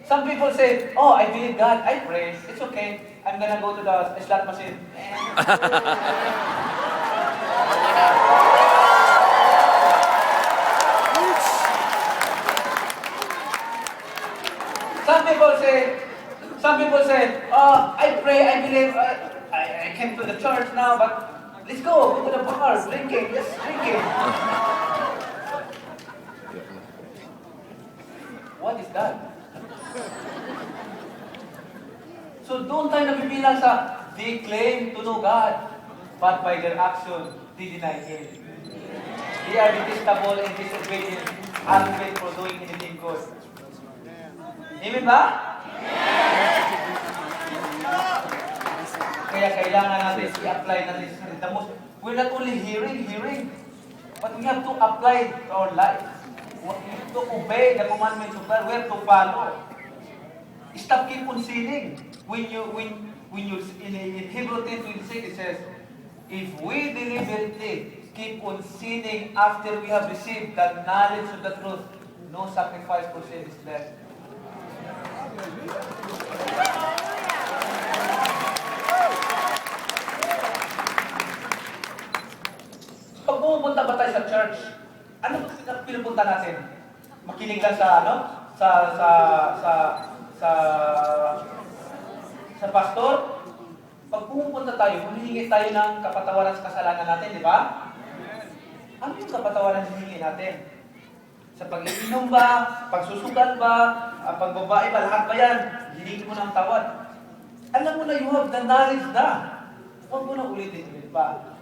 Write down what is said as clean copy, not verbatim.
Some people say, oh, I believe God, I pray, it's okay. I'm gonna go to the slot machine. Some people say, oh, I pray, I believe, I came to the church now, but let's go to the bar, drinking, yes, drinking. What is that? So doon tayo nabibilang sa, they claim to know God, but by their action, they deny Him. They are detestable and disobedient, unfit for doing anything good. Amen ba? Kaya kailangan natin i-apply natin sa sarili. We're not only hearing, but we have to apply to our life. We have to obey the commandments of God. We have to follow. Stop keep on sinning. When you in Hebrew 10:26 it says, if we deliberately keep on sinning after we have received the knowledge of the truth, no sacrifice for sin is left. Pag pupunta ba tayo sa church, ano pinupunta natin? Makinig lang sa sa pastor? Pag pupunta tayo, humihingi tayo ng kapatawaran sa kasalanan natin, di ba? Ano yung kapatawaran hihingi natin? Sa pag-iinom ba? Pagsusugal ba? Pagbabae ba? Lahat ba yan? Hihingi mo ng tawad. Alam mo na, you have the knowledge na. Huwag mo na ulitin pa.